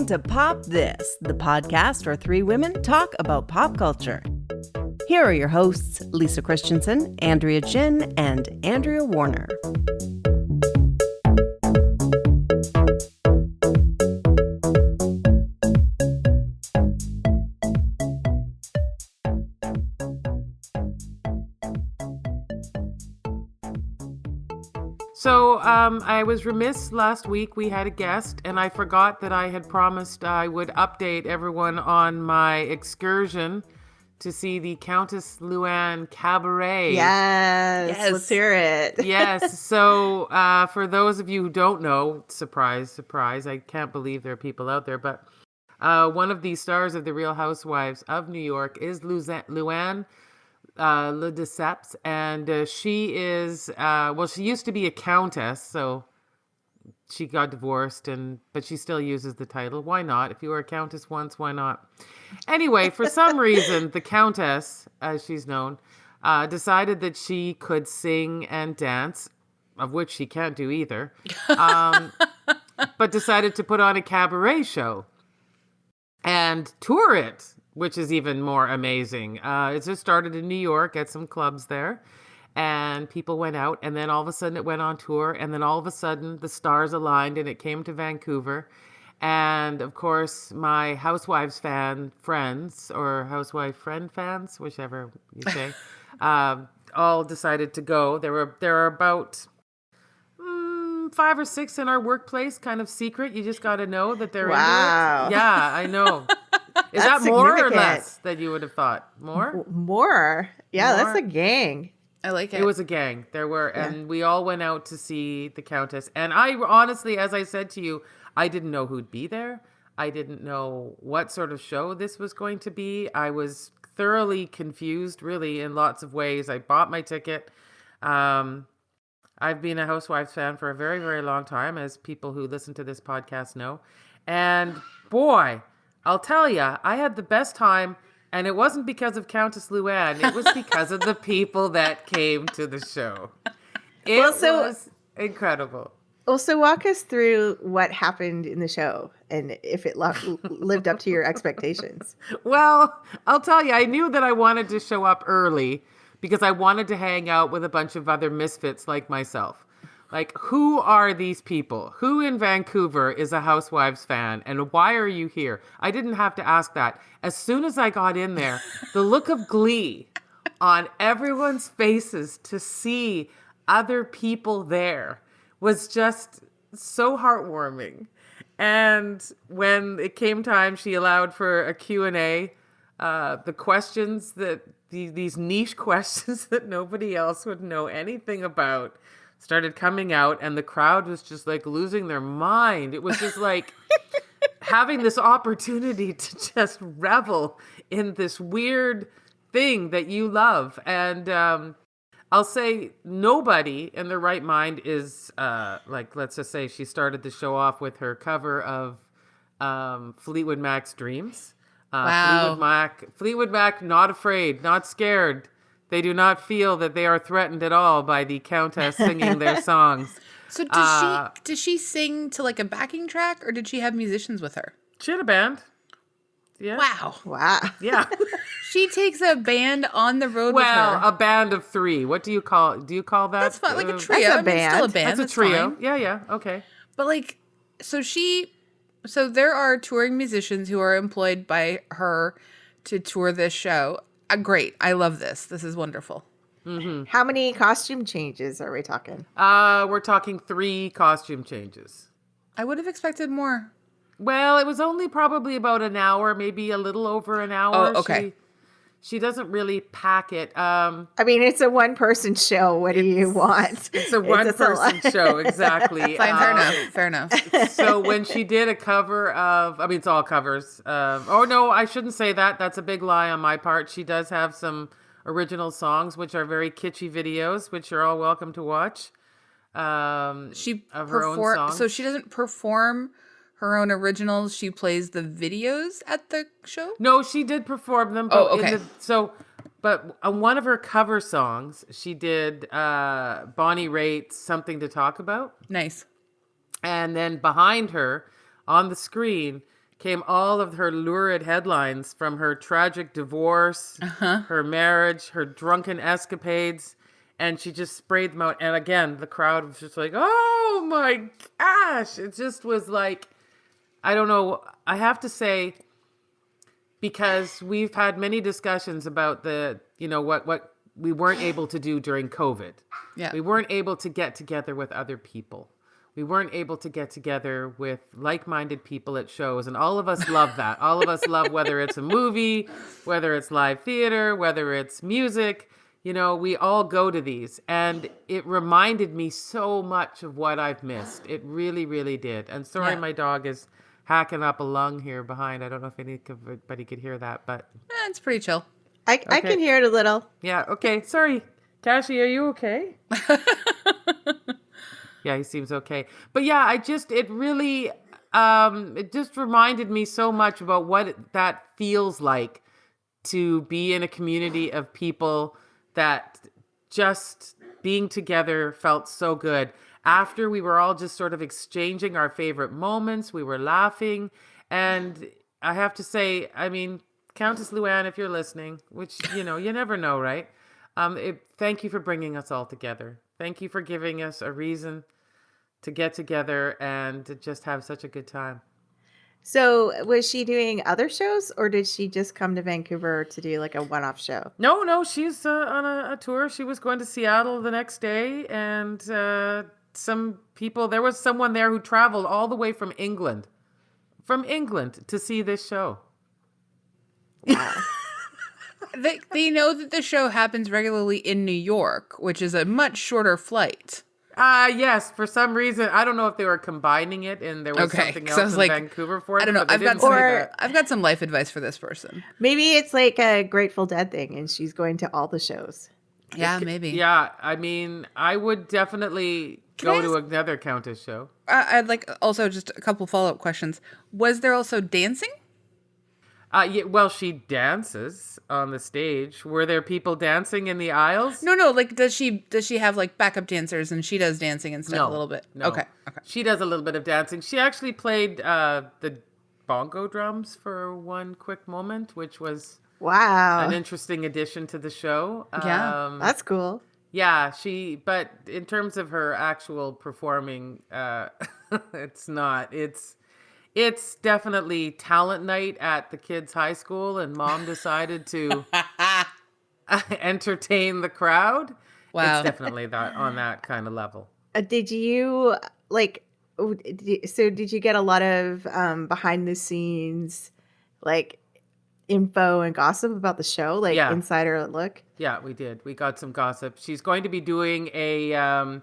listening to Pop This, the podcast where three women talk about pop culture. Here are your hosts, Lisa Christiansen, Andrea Gin, and Andrea Warner. So I was remiss last week. We had a guest, and I forgot that I had promised I would update everyone on my excursion to see the Countess Luann Cabaret. Yes. Let's hear it. Yes. So for those of you who don't know, surprise, surprise, I can't believe there are people out there, but one of the stars of The Real Housewives of New York is Luann Le Deceps, and she is she used to be a countess, so she got divorced, but she still uses the title. Why not? If you were a countess once, why not? Anyway, for some reason, the countess, as she's known, decided that she could sing and dance, of which she can't do either, but decided to put on a cabaret show and tour it, which is even more amazing. It just started in New York at some clubs there, and people went out, and then all of a sudden it went on tour, and then all of a sudden the stars aligned and it came to Vancouver. And of course, my Housewives friends, or Housewife friend fans, whichever you say, all decided to go. There are about 5 or 6 in our workplace, kind of secret. You just got to know that they're into it. Yeah, I know. Is that more or less than you would have thought? More? More. Yeah, that's a gang. I like it. It was a gang. There were, and we all went out to see the Countess. And I honestly, as I said to you, I didn't know who'd be there. I didn't know what sort of show this was going to be. I was thoroughly confused, really, in lots of ways. I bought my ticket. I've been a Housewives fan for a very, very long time, as people who listen to this podcast know. And boy, I'll tell you, I had the best time, and it wasn't because of Countess Luann. It was because of the people that came to the show. It was incredible. Also, walk us through what happened in the show and if it lived up to your expectations. Well, I'll tell you, I knew that I wanted to show up early because I wanted to hang out with a bunch of other misfits like myself. Like, who are these people? Who in Vancouver is a Housewives fan? And why are you here? I didn't have to ask that. As soon as I got in there, the look of glee on everyone's faces to see other people there was just so heartwarming. And when it came time, she allowed for a Q&A. The questions these niche questions that nobody else would know anything about started coming out, and the crowd was just like losing their mind. It was just like having this opportunity to just revel in this weird thing that you love. And I'll say nobody in their right mind is let's just say she started the show off with her cover of Fleetwood Mac's Dreams. Wow. Fleetwood Mac, not afraid, not scared. They do not feel that they are threatened at all by the Countess singing their songs. So did she sing to like a backing track, or did she have musicians with her? She had a band. Yeah. Wow. Yeah. She takes a band on the road with her. Well, a band of 3. What do you call that? That's fine. Like a trio. That's a band. Still a band. That's a trio. Fine. Yeah. Okay. But like, so there are touring musicians who are employed by her to tour this show. Great. I love this. This is wonderful. Mm-hmm. How many costume changes are we talking? We're talking 3 costume changes. I would have expected more. Well, it was only probably about an hour, maybe a little over an hour. Oh, okay. She doesn't really pack it. I mean, it's a one-person show. What do you want? It's a one-person show, exactly. Fine, fair enough. So when she did a cover of, I mean, it's all covers. Oh, no, I shouldn't say that. That's a big lie on my part. She does have some original songs, which are very kitschy videos, which you're all welcome to watch. She of her own songs. So she doesn't perform her own originals. She plays the videos at the show? No, she did perform them. But okay. But on one of her cover songs, she did Bonnie Raitt's Something to Talk About. Nice. And then behind her on the screen came all of her lurid headlines from her tragic divorce, her marriage, her drunken escapades, and she just sprayed them out. And again, the crowd was just like, oh my gosh. It just was like, I don't know. I have to say, because we've had many discussions about what we weren't able to do during COVID. Yeah. We weren't able to get together with other people. We weren't able to get together with like-minded people at shows. And all of us love that. All of us love whether it's a movie, whether it's live theater, whether it's music. We all go to these. And it reminded me so much of what I've missed. It really, really did. And sorry, my dog is hacking up a lung here behind. I don't know if anybody could hear that, but... It's pretty chill. I can hear it a little. Yeah, okay. Sorry. Cassie, are you okay? Yeah, he seems okay. But yeah, it just reminded me so much about what that feels like to be in a community of people that just being together felt so good. After we were all just sort of exchanging our favorite moments, we were laughing. And I have to say, I mean, Countess Luann, if you're listening, which, you never know, right? Thank you for bringing us all together. Thank you for giving us a reason to get together and to just have such a good time. So was she doing other shows, or did she just come to Vancouver to do like a one-off show? No, she's on a tour. She was going to Seattle the next day, and there was someone there who traveled all the way from England to see this show. Wow. They know that the show happens regularly in New York, which is a much shorter flight. Yes, for some reason. I don't know if they were combining it and there was something else in Vancouver for it. I don't know. I've got some life advice for this person. Maybe it's like a Grateful Dead thing and she's going to all the shows. Yeah, maybe. Yeah, I mean, I would definitely go to another Countess show. I'd like also just a couple follow-up questions. Was there also dancing? Yeah, well, she dances on the stage. Were there people dancing in the aisles? No. Like, does she have like backup dancers and she does dancing and stuff a little bit? No. Okay. She does a little bit of dancing. She actually played the bongo drums for one quick moment, which was an interesting addition to the show. Yeah, that's cool. Yeah, but in terms of her actual performing, it's not. It's definitely talent night at the kids' high school, and mom decided to entertain the crowd. Wow. It's definitely on that kind of level. Did you did you get a lot of behind the scenes info and gossip about the show, insider look? Yeah, we did. We got some gossip. She's going to be doing a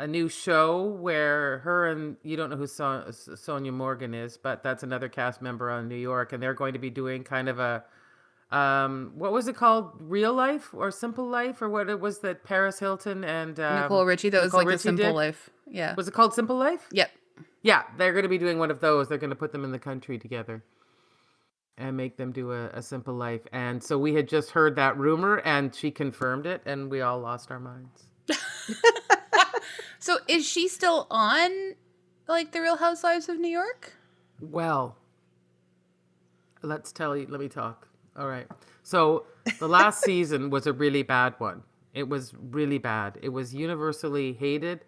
new show where her and, you don't know who Sonia Morgan is, but that's another cast member on New York, and they're going to be doing kind of a what was it called, Real Life or Simple Life, or what it was that Paris Hilton and Nicole Richie, that was like a Simple Life. Yeah, was it called Simple Life? Yep. Yeah, they're going to be doing one of those. They're going to put them in the country together and make them do a Simple Life. And so we had just heard that rumor, and she confirmed it, and we all lost our minds. So is she still on The Real Housewives of New York? Well, let me talk. All right. So the last season was a really bad one. It was really bad. It was universally hated.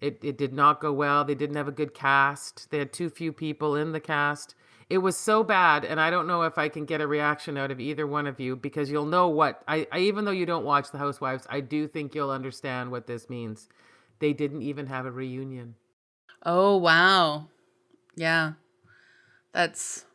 It did not go well. They didn't have a good cast. They had too few people in the cast. It was so bad, and I don't know if I can get a reaction out of either one of you, because you'll know what I even though you don't watch The Housewives, I do think you'll understand what this means. They didn't even have a reunion. Oh, wow. Yeah. That's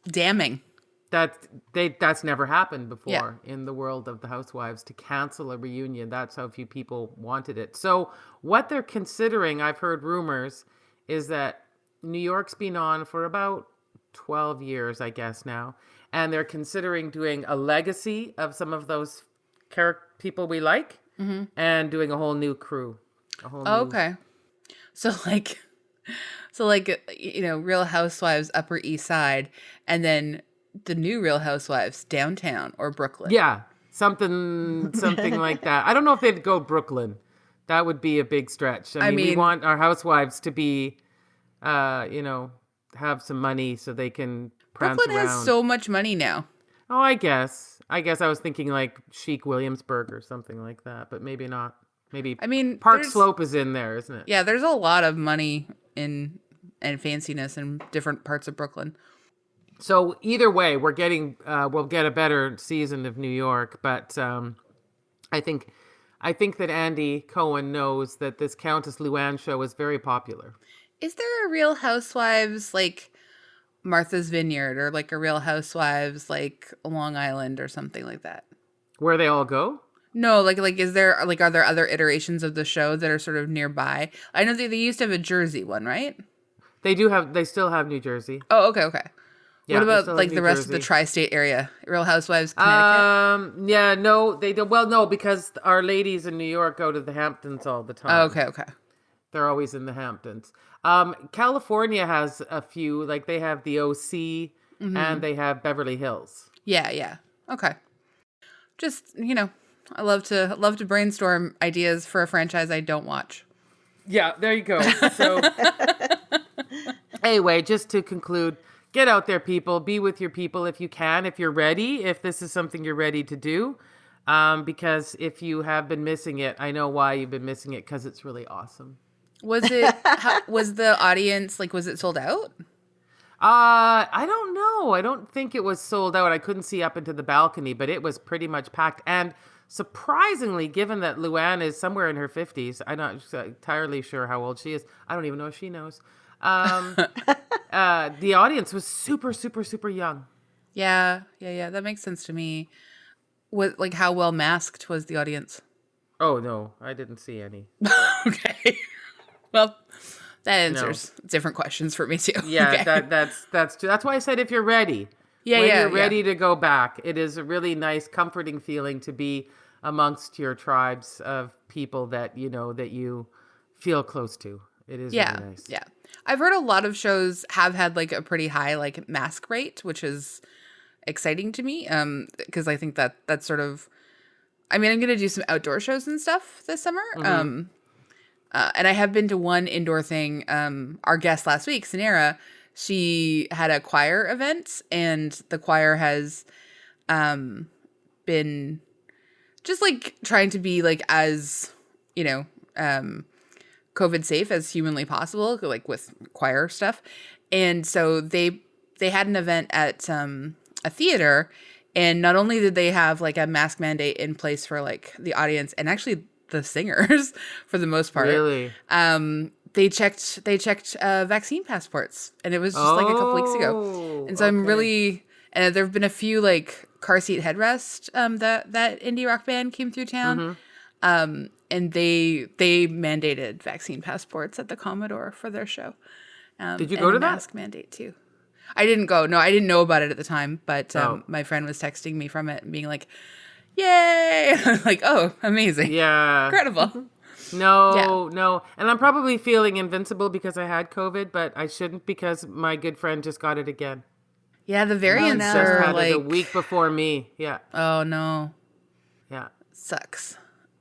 damning. That's never happened before in the world of The Housewives, to cancel a reunion. That's how few people wanted it. So what they're considering, I've heard rumors, is that New York's been on for about 12 years, I guess now. And they're considering doing a legacy of some of those people we like, and doing a whole new crew. Okay. So Real Housewives Upper East Side, and then the new Real Housewives downtown or Brooklyn. Yeah, something like that. I don't know if they'd go Brooklyn. That would be a big stretch. I mean, we want our housewives to be, have some money so they can prance Brooklyn around. has so much money now. Oh, I guess I was thinking like chic Williamsburg or something like that, but maybe not. Maybe Park Slope is in there, isn't it? Yeah, there's a lot of money and fanciness in different parts of Brooklyn. So either way, we'll get a better season of New York, but I think that Andy Cohen knows that this Countess Luann show is very popular. Is there a Real Housewives like Martha's Vineyard or like a Real Housewives like Long Island or something like that? Where they all go? No, like is there like are there other iterations of the show that are sort of nearby? I know they used to have a Jersey one, right? They still have New Jersey. Oh, okay. Yeah, what about like the rest of the tri-state area? Real Housewives Connecticut? Yeah, no, they don't. Well, no, because our ladies in New York go to the Hamptons all the time. Oh, okay. They're always in the Hamptons. California has a few, like they have the OC and they have Beverly Hills. Yeah. Okay. Just, I love to brainstorm ideas for a franchise I don't watch. Yeah, there you go. So anyway, just to conclude, get out there, people. Be with your people if you can, if you're ready, if this is something you're ready to do. Because if you have been missing it, I know why you've been missing it, because it's really awesome. Was the audience, like, was it sold out? I don't know. I don't think it was sold out. I couldn't see up into the balcony, but it was pretty much packed. And surprisingly, given that Luann is somewhere in her 50s, I'm not entirely sure how old she is. I don't even know if she knows. The audience was super, super, super young. Yeah. That makes sense to me. What, like, how well masked was the audience? Oh, no, I didn't see any. Okay. Well, that answers different questions for me too. Yeah, okay. that's true. That's why I said if you're ready. When you're ready to go back, it is a really nice, comforting feeling to be amongst your tribes of people that you feel close to. It is really nice. Yeah. I've heard a lot of shows have had like a pretty high like mask rate, which is exciting to me. Because I think that's sort of, I mean, I'm going to do some outdoor shows and stuff this summer. Mm-hmm. And I have been to one indoor thing. Our guest last week, Sanera, she had a choir event, and the choir has been just like trying to be like as, COVID safe as humanly possible, like with choir stuff. And so they had an event at a theater, and not only did they have like a mask mandate in place for like the audience and actually the singers for the most part. Really? They checked vaccine passports, and it was just like a couple weeks ago. And so I'm really, and there have been a few like car seat headrest that indie rock band came through town. And they mandated vaccine passports at the Commodore for their show. Did you go to that? Mask mandate too. I didn't go. No, I didn't know about it at the time, but my friend was texting me from it and being like, yay! I'm like, oh, amazing. Yeah. Incredible. No. And I'm probably feeling invincible because I had COVID, but I shouldn't, because my good friend just got it again. Yeah, the variants just are had like it a week before me. Yeah. Oh no. Yeah. Sucks.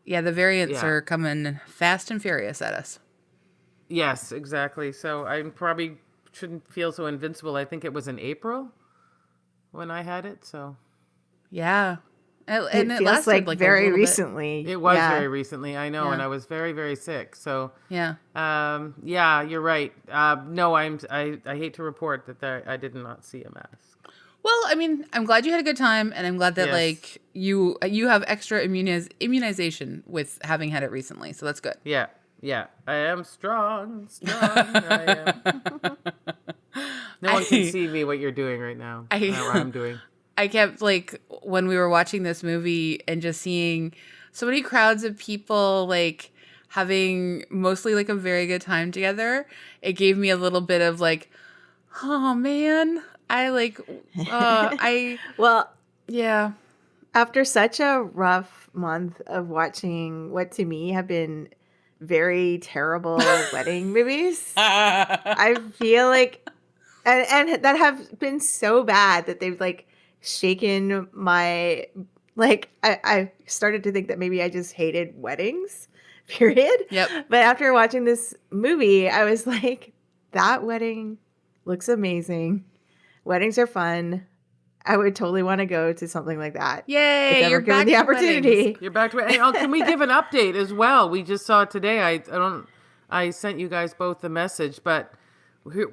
Yeah, the variants are coming fast and furious at us. Yes, exactly. So I probably shouldn't feel so invincible. I think it was in April when I had it. So yeah. And it feels lasted like very recently. It was very recently, I know, and I was very, very sick. So yeah, you're right. No, I hate to report that I did not see a mask. Well, I mean, I'm glad you had a good time, and I'm glad that like you have extra immunization with having had it recently. So that's good. Yeah. I am strong. I am. No one can see me what you're doing right now. What I'm doing. I kept like when we were watching this movie and just seeing so many crowds of people like having mostly like a very good time together. It gave me a little bit of like, oh man, well, yeah. After such a rough month of watching what to me have been very terrible wedding movies, I feel like, and that have been so bad that they've like shaken my, like, I started to think that maybe I just hated weddings, period. Yep. But after watching this movie, I was like, that wedding Looks amazing. Weddings are fun. I would totally want to go to something like that. Yay! If ever You're given back the to opportunity. weddings. You're back to it. Oh, can we give an update as well? We just saw it today. I sent you guys both the message, but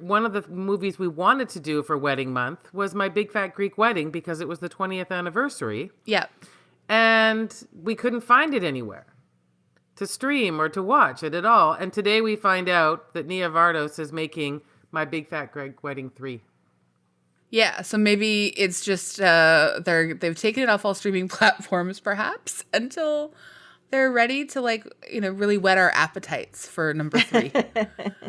one of the movies we wanted to do for Wedding Month was My Big Fat Greek Wedding because it was the 20th anniversary. Yeah. And we couldn't find it anywhere to stream or to watch it at all. And today we find out that Nia Vardos is making My Big Fat Greek Wedding 3. Yeah, so maybe it's just they've taken it off all streaming platforms, perhaps, until they're ready to really whet our appetites for number 3.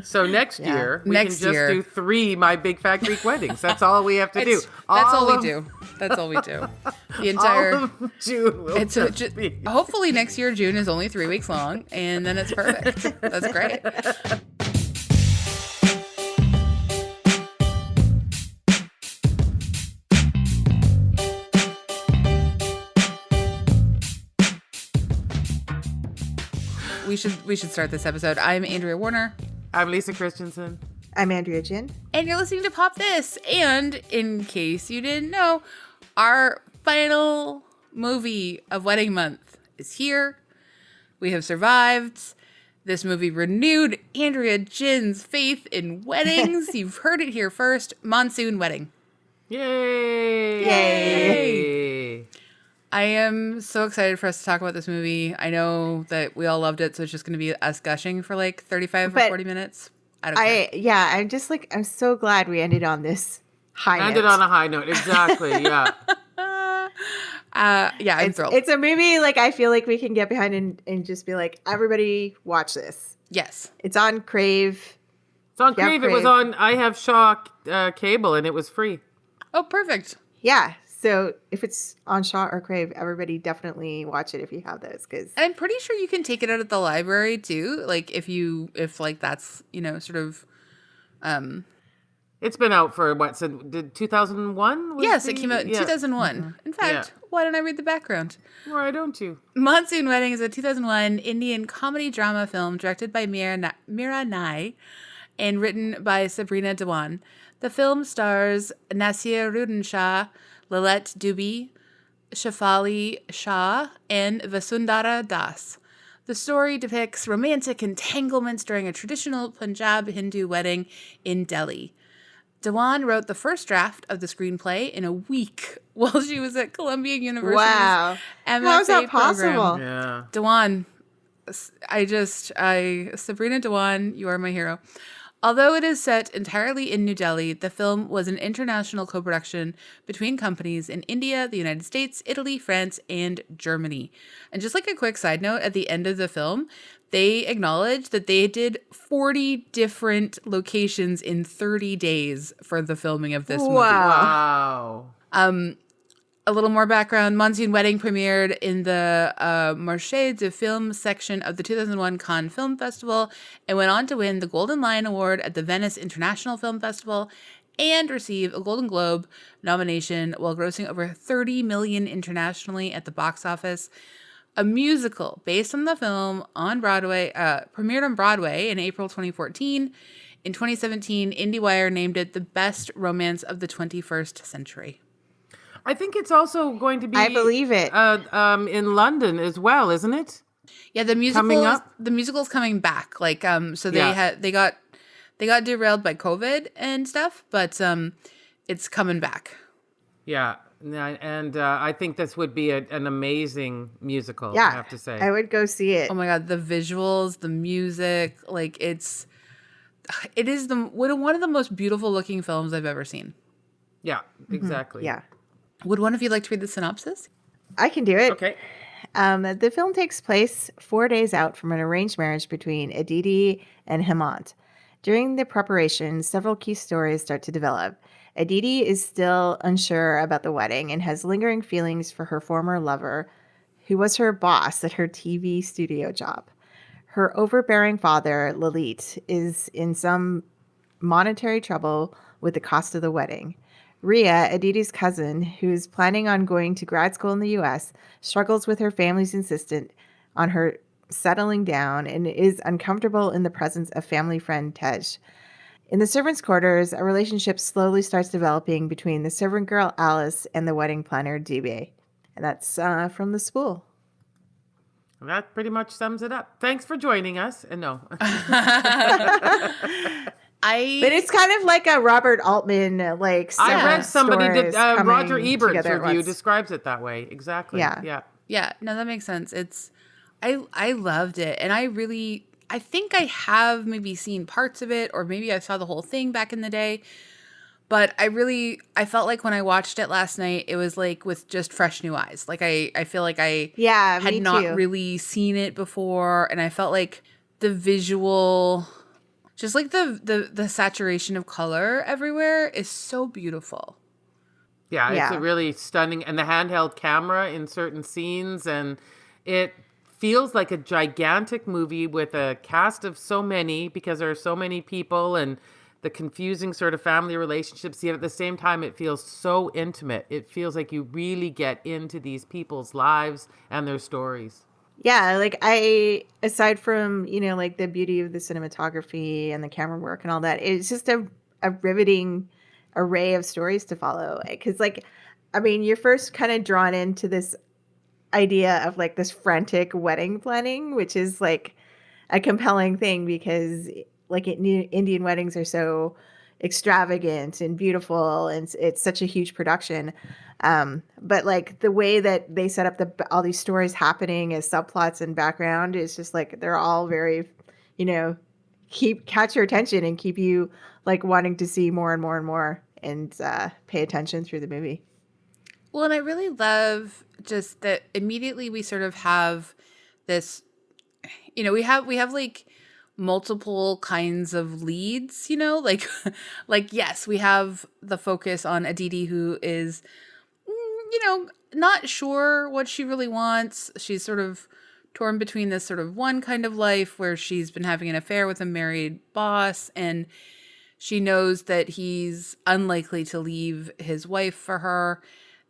So next year we Next can just year. do 3 My Big Fat Greek Weddings. That's all we have to do. That's all we do. That's all we do. The entire All of June will just be. hopefully next year June is only 3 weeks long, and then it's perfect. That's great. We should start this episode. I'm Andrea Warner. I'm Lisa Christiansen. I'm Andrea Gin. And you're listening to Pop This. And in case you didn't know, our final movie of Wedding Month is here. We have survived. This movie renewed Andrea Gin's faith in weddings. You've heard it here first. Monsoon Wedding. Yay! Yay! I am so excited for us to talk about this movie. I know that we all loved it, so it's just going to be us gushing for 35 or 40 minutes. I don't care. I'm just I'm so glad we ended on this high note. Ended on a high note. Exactly. Yeah. I'm thrilled. It's a movie I feel like we can get behind and just be like, everybody watch this. Yes. It's on Crave. It's on Yeah, Crave. It was Crave. on I Have Shaw cable, and it was free. Oh, perfect. Yeah. So if it's on Shaw or Crave, everybody definitely watch it if you have those. Because I'm pretty sure you can take it out at the library too. If that's, sort of, It's been out for what? So did 2001? yes, it came out in 2001. Mm-hmm. In fact, why don't I read the background? Why don't you? Monsoon Wedding is a 2001 Indian comedy drama film directed by Meera Nai and written by Sabrina Dewan. The film stars Nasir Rudin Shah, Lilette Dubey, Shefali Shah, and Vasundhara Das. The story depicts romantic entanglements during a traditional Punjab Hindu wedding in Delhi. Dewan wrote the first draft of the screenplay in a week while she was at Columbia University's wow, MFA how is that program. possible? Yeah. Dewan, Sabrina Dewan, you are my hero. Although it is set entirely in New Delhi, the film was an international co-production between companies in India, the United States, Italy, France, and Germany. And just a quick side note, at the end of the film, they acknowledged that they did 40 different locations in 30 days for the filming of this movie. Wow. A little more background. Monsoon Wedding premiered in the Marché de Film section of the 2001 Cannes Film Festival and went on to win the Golden Lion Award at the Venice International Film Festival and receive a Golden Globe nomination while grossing over $30 million internationally at the box office. A musical based on the film on Broadway premiered on Broadway in April 2014. In 2017, IndieWire named it the best romance of the 21st century. I think it's also going to be. I believe it. In London as well, isn't it? Yeah, the musical's coming back. So they got derailed by COVID and stuff, but it's coming back. Yeah, and I think this would be an amazing musical. Yeah, I have to say. I would go see it. Oh my god, the visuals, the music, it is one of the most beautiful looking films I've ever seen. Yeah, exactly. Yeah, Would one of you like to read the synopsis? I can do it. Okay. The film takes place 4 days out from an arranged marriage between Aditi and Hemant. During the preparation, several key stories start to develop. Aditi is still unsure about the wedding and has lingering feelings for her former lover, who was her boss at her TV studio job. Her overbearing father, Lalit, is in some monetary trouble with the cost of the wedding. Ria, Aditi's cousin, who's planning on going to grad school in the U.S., struggles with her family's insistence on her settling down and is uncomfortable in the presence of family friend Tej. In the servants' quarters, a relationship slowly starts developing between the servant girl Alice and the wedding planner DB. And that's from the spool. That pretty much sums it up. Thanks for joining us. And no. But it's kind of like a Robert Altman, like I read somebody did Roger coming Ebert's together at review once. describes it that way. Exactly. Yeah. Yeah, no, that makes sense. I loved it, and I think I have maybe seen parts of it, or maybe I saw the whole thing back in the day. But I felt like when I watched it last night, it was like with just fresh new eyes. Like I feel like I had me not too. really seen it before, and I felt like the visual, just like the saturation of color everywhere is so beautiful. Yeah, it's Yeah. a really stunning, and the handheld camera in certain scenes, and it feels like a gigantic movie with a cast of so many, because there are so many people and the confusing sort of family relationships, yet at the same time it feels so intimate. It feels like you really get into these people's lives and their stories. Yeah, like aside from, like the beauty of the cinematography and the camera work and all that, it's just a riveting array of stories to follow. Because, you're first kind of drawn into this idea of like this frantic wedding planning, which is like a compelling thing because like Indian weddings are so extravagant and beautiful, and it's such a huge production. But like the way that they set up all these stories happening as subplots and background is just like they're all very, catch your attention and keep you like wanting to see more and more and more and pay attention through the movie. Well, and I really love just that immediately we sort of have this, we have like multiple kinds of leads, like yes, we have the focus on Aditi, who is, not sure what she really wants. She's sort of torn between this sort of one kind of life where she's been having an affair with a married boss, and she knows that he's unlikely to leave his wife for her,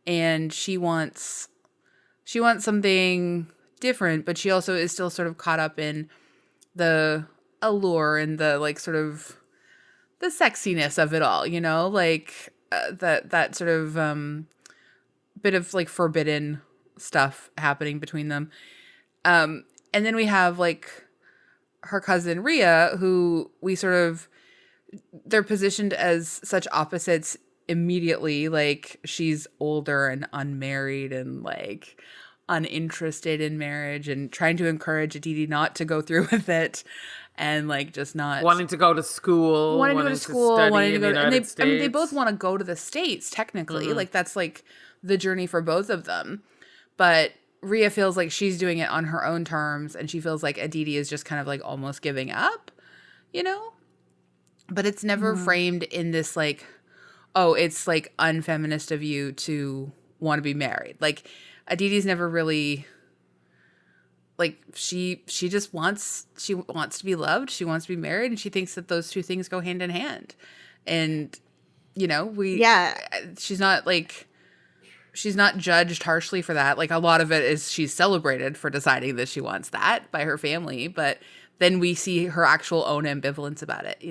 and she wants something different, but she also is still sort of caught up in the allure and the like sort of the sexiness of it all, that sort of bit of like forbidden stuff happening between them. And then we have like her cousin Rhea, who they're positioned as such opposites immediately. Like she's older and unmarried and like uninterested in marriage and trying to encourage Aditi not to go through with it, and like just not wanting to go to school, wanting to go to, and they both want to go to the States technically. Mm-hmm. Like that's like the journey for both of them, but Rhea feels like she's doing it on her own terms, and she feels like Aditi is just kind of like almost giving up, but it's never framed in this like, oh, it's like unfeminist of you to want to be married. Like Aditi's never really like she just wants to be loved, she wants to be married, and she thinks that those two things go hand in hand. And she's not judged harshly for that. Like a lot of it is she's celebrated for deciding that she wants that by her family, but then we see her actual own ambivalence about it,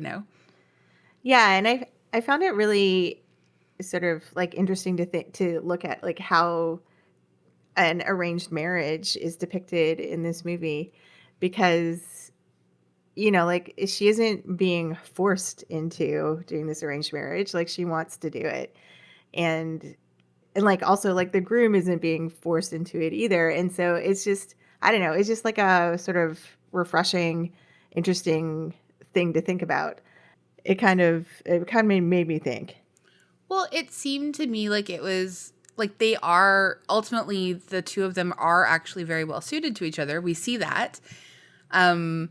Yeah, and I found it really sort of like interesting to look at like how an arranged marriage is depicted in this movie, because like she isn't being forced into doing this arranged marriage. Like she wants to do it, and like also like the groom isn't being forced into it either. And so it's just, I don't know, it's just like a sort of refreshing, interesting thing to think about. It kind of made me think. Well, it seemed to me like it was like they are ultimately, the two of them are actually very well suited to each other. We see that that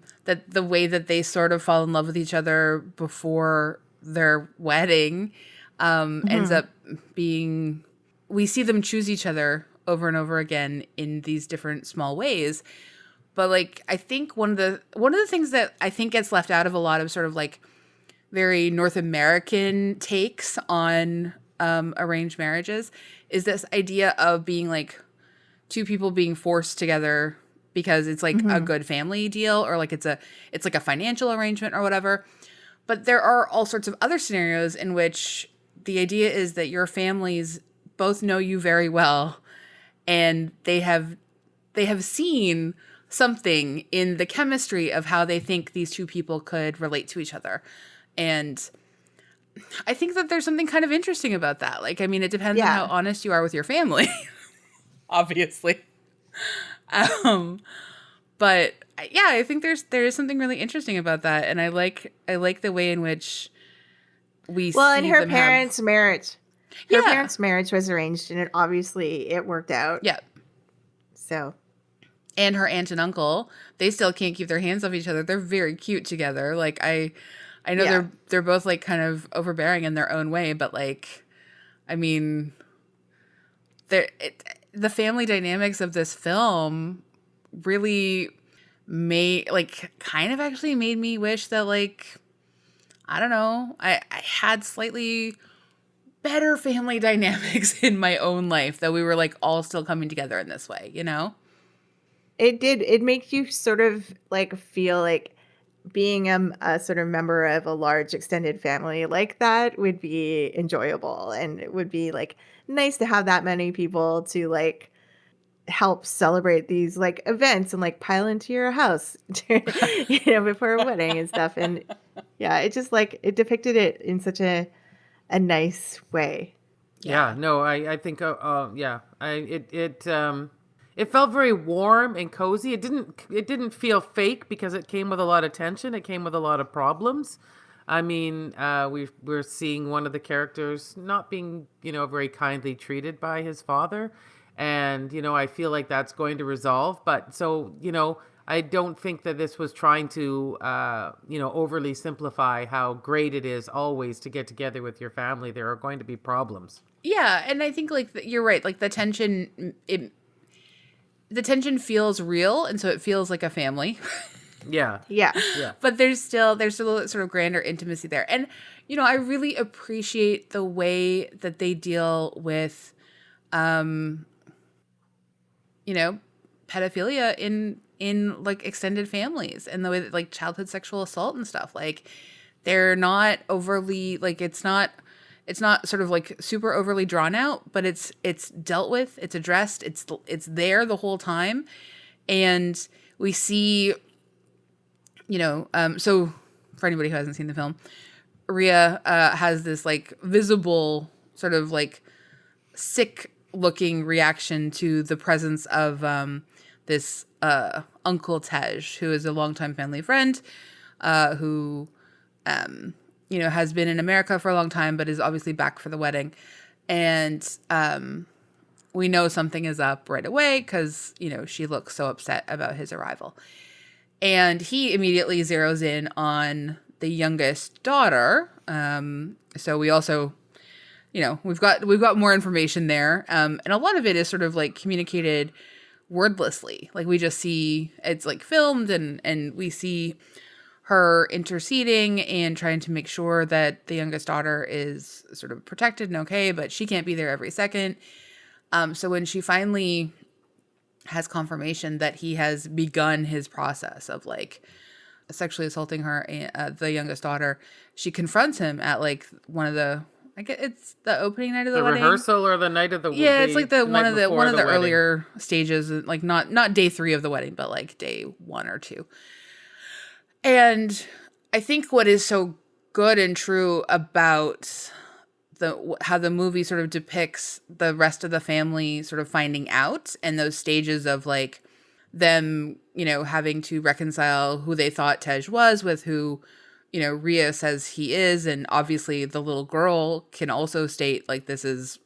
the way that they sort of fall in love with each other before their wedding ends up being, we see them choose each other over and over again in these different small ways. But like I think one of the things that I think gets left out of a lot of sort of like very North American takes on arranged marriages is this idea of being like two people being forced together because it's like a good family deal, or like it's like a financial arrangement or whatever. But there are all sorts of other scenarios in which the idea is that your families both know you very well, and they have seen something in the chemistry of how they think these two people could relate to each other. And I think that there's something kind of interesting about that. Like, I mean, it depends on how honest you are with your family, obviously. But yeah, I think there is something really interesting about that. And I like the way in which we see and her them parents' have... marriage. Her parents' marriage was arranged, and it worked out. Yeah. So. And her aunt and uncle, they still can't keep their hands off each other. They're very cute together. Like, I know they're both like kind of overbearing in their own way, but like, I mean, the family dynamics of this film really kind of actually made me wish that, like, I don't know, I had slightly better family dynamics in my own life, that we were like all still coming together in this way, you know? It did. It makes you sort of like feel like being a sort of member of a large extended family like that would be enjoyable, and it would be like nice to have that many people to like help celebrate these like events and like pile into your house, before a wedding and stuff. And yeah, it just like it depicted it in such a nice way. Yeah, no, I think it felt very warm and cozy. It didn't feel fake because it came with a lot of tension. It came with a lot of problems. I mean, we're seeing one of the characters not being, very kindly treated by his father. And, I feel like that's going to resolve. But so, I don't think that this was trying to, overly simplify how great it is always to get together with your family. There are going to be problems. Yeah. And I think like you're right. Like the tension feels real. And so it feels like a family. Yeah. Yeah. But there's still a sort of grander intimacy there. And, I really appreciate the way that they deal with, pedophilia in like extended families, and the way that like childhood sexual assault and stuff, like they're not overly like, it's not sort of like super overly drawn out, but it's dealt with, it's addressed, it's there the whole time. And we see, so for anybody who hasn't seen the film, Rhea has this like visible sort of like sick looking reaction to the presence of this Uncle Tej, who is a longtime family friend, who has been in America for a long time, but is obviously back for the wedding. And we know something is up right away because, she looks so upset about his arrival. And he immediately zeroes in on the youngest daughter. So we also, we've got more information there. And a lot of it is sort of like communicated wordlessly. Like we just see it's like filmed, and we see her interceding and trying to make sure that the youngest daughter is sort of protected and okay, but she can't be there every second. So when she finally has confirmation that he has begun his process of like sexually assaulting her, the youngest daughter, she confronts him at like one of the, I guess it's the opening night of the wedding. Rehearsal or the night of the wedding. Yeah, it's like one of the earlier stages, like not day 3 of the wedding, but like day 1 or 2. And I think what is so good and true about how the movie sort of depicts the rest of the family sort of finding out, and those stages of like them, having to reconcile who they thought Tej was with who, Rhea says he is. And obviously the little girl can also state like, this is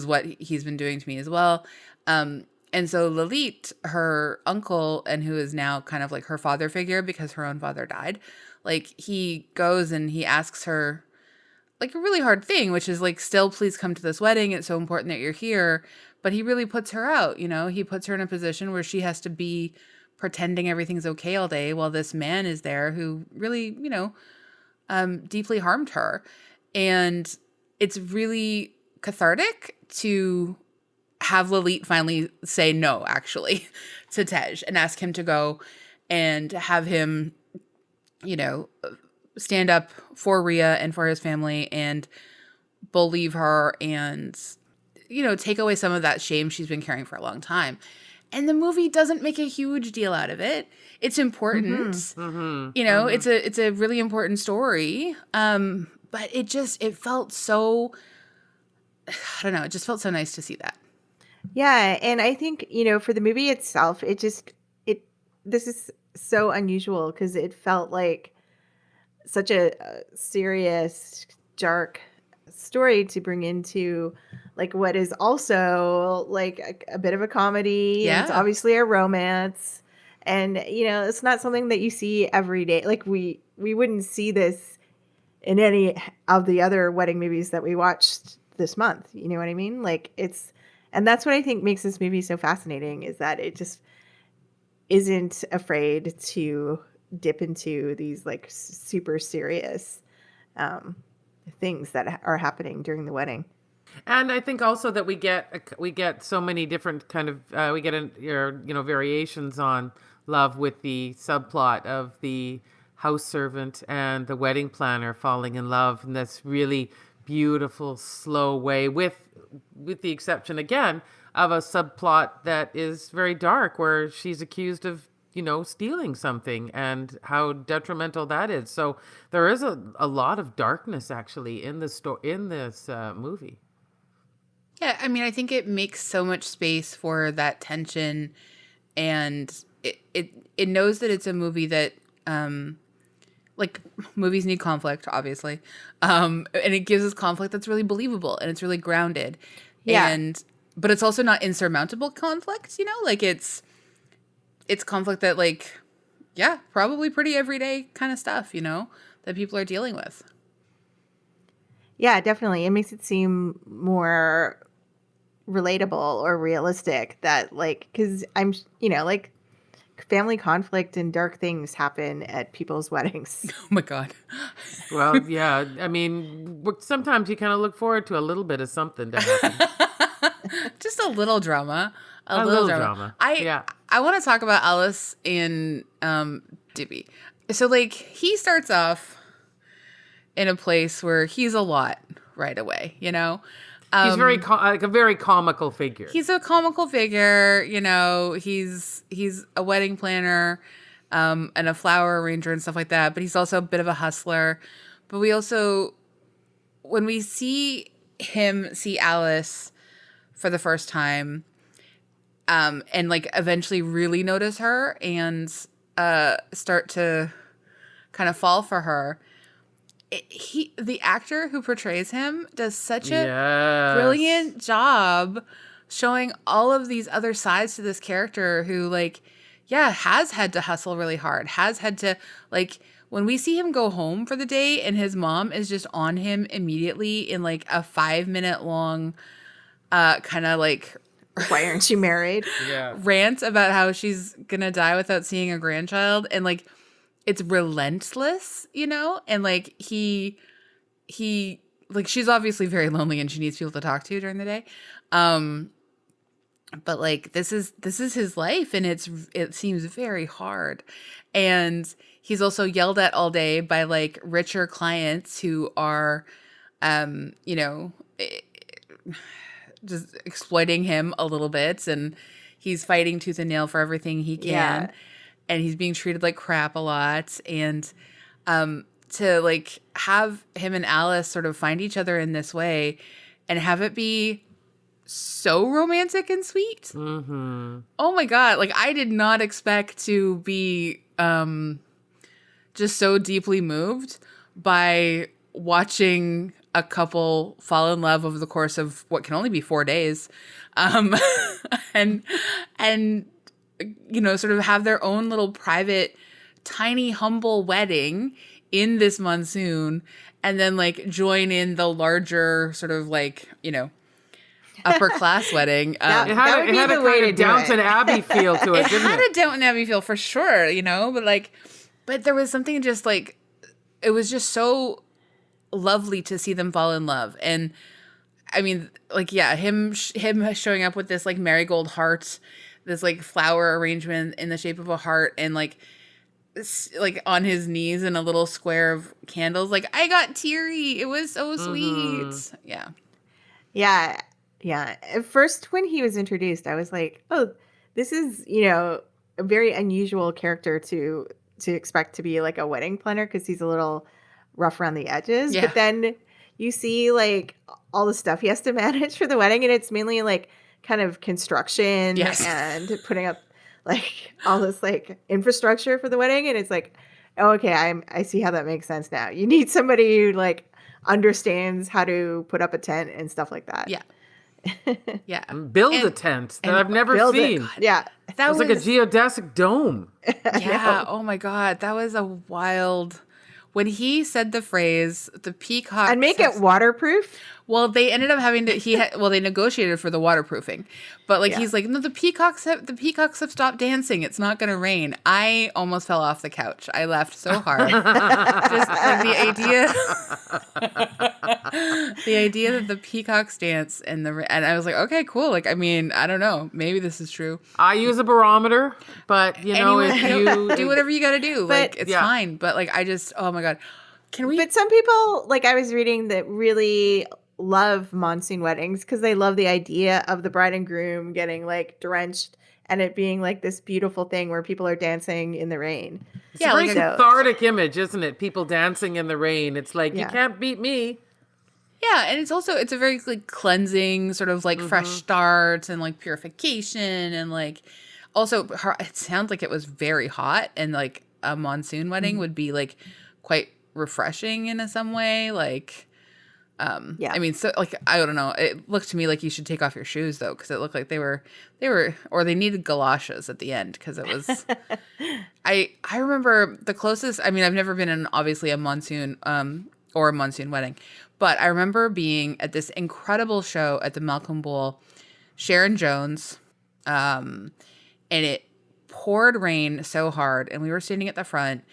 what he's been doing to me as well. And so Lalit, her uncle, and who is now kind of like her father figure because her own father died, like he goes and he asks her like a really hard thing, which is like, still please come to this wedding. It's so important that you're here. But he really puts her out, he puts her in a position where she has to be pretending everything's okay all day while this man is there who really, deeply harmed her. And it's really cathartic to have Lalit finally say no, actually, to Tej and ask him to go and have him, stand up for Rhea and for his family and believe her and, take away some of that shame she's been carrying for a long time. And the movie doesn't make a huge deal out of it. It's important. It's a really important story. But it felt so, I don't know, it just felt so nice to see that. Yeah, and I think, for the movie itself, this is so unusual because it felt like such a serious, dark story to bring into like what is also like a bit of a comedy. Yeah. And it's obviously a romance. And, it's not something that you see every day. Like we wouldn't see this in any of the other wedding movies that we watched this month. You know what I mean? Like and that's what I think makes this movie so fascinating is that it just isn't afraid to dip into these like super serious things that are happening during the wedding. And I think also that we get so many different kind of variations on love with the subplot of the house servant and the wedding planner falling in love in this really beautiful, slow way, with the exception again of a subplot that is very dark, where she's accused of stealing something and how detrimental that is. So there is a lot of darkness actually in this movie. Yeah, I mean, I think it makes so much space for that tension, and it knows that it's a movie that like movies need conflict, obviously, and it gives us conflict that's really believable and it's really grounded. Yeah. But it's also not insurmountable conflict, like it's conflict that like, yeah, probably pretty everyday kind of stuff, that people are dealing with. Yeah, definitely. It makes it seem more relatable or realistic that like, because I'm, like family conflict and dark things happen at people's weddings. Oh my God. Well, yeah. I mean, sometimes you kind of look forward to a little bit of something to happen. Just a little drama. A little drama. I want to talk about Alice and Dibby. So like he starts off in a place where he's a lot right away, He's very like a very comical figure. He's a comical figure, he's a wedding planner and a flower arranger and stuff like that, but he's also a bit of a hustler. But we also, when we see Alice for the first time, and like eventually really notice her and start to kind of fall for her, the actor who portrays him does such a brilliant job showing all of these other sides to this character who like, yeah, has had to hustle really hard, has had to like, when we see him go home for the day and his mom is just on him immediately in like a 5-minute long kind of like, why aren't you married? Yeah. Rant about how she's gonna die without seeing a grandchild, and like it's relentless, and like he like she's obviously very lonely and she needs people to talk to during the day. But like this is his life, and it seems very hard. And he's also yelled at all day by like richer clients who are just exploiting him a little bit, and he's fighting tooth and nail for everything he can. Yeah. And he's being treated like crap a lot. And to like have him and Alice sort of find each other in this way and have it be so romantic and sweet. Mm-hmm. Oh my God. Like I did not expect to be just so deeply moved by watching a couple fall in love over the course of what can only be 4 days. And sort of have their own little private, tiny, humble wedding in this monsoon, and then like join in the larger sort of like, upper class wedding. It had a kind of Downton Abbey feel to it, didn't it? It had a Downton Abbey feel for sure, but there was something just like, it was just so lovely to see them fall in love. And I mean, like, yeah, him showing up with this like marigold heart, this like flower arrangement in the shape of a heart, and like like on his knees in a little square of candles. Like, I got teary. It was so sweet. Yeah. Yeah. Yeah. At first, when he was introduced, I was like, oh, this is, a very unusual character to expect to be like a wedding planner because he's a little rough around the edges. Yeah. But then you see like all the stuff he has to manage for the wedding, and it's mainly like kind of construction and putting up like all this like infrastructure for the wedding. And it's like, oh, okay, I see how that makes sense now. You need somebody who like understands how to put up a tent and stuff like that. Yeah. Yeah. Build a tent that I've never seen. Yeah. That was like a geodesic dome. Yeah. Oh my God. That was a wild. When he said the phrase, the peacock. And make it waterproof. Well, they ended up having to. They negotiated for the waterproofing, but like he's like, no, the peacocks have stopped dancing. It's not going to rain. I almost fell off the couch. I laughed so hard. Just like the idea that the peacocks dance and I was like, okay, cool. Like, I mean, I don't know. Maybe this is true. I use a barometer, but if you do whatever you got to do, But- like it's fine. But like, I just, oh my God, can we? But some people, like I was reading, that really love monsoon weddings because they love the idea of the bride and groom getting like drenched and it being like this beautiful thing where people are dancing in the rain. It's a very cathartic image, isn't it? People dancing in the rain. It's like, you can't beat me. Yeah, and it's a very like cleansing, sort of like fresh start and like purification, and like also it sounds like it was very hot, and like a monsoon wedding would be like quite refreshing in some way, like. I mean, so like, I don't know. It looked to me like you should take off your shoes though, because it looked like they were, or they needed galoshes at the end because it was. I remember the closest. I mean, I've never been in obviously a monsoon or a monsoon wedding, but I remember being at this incredible show at the Malcolm Bowl, Sharon Jones, and it poured rain so hard, and we were standing at the front,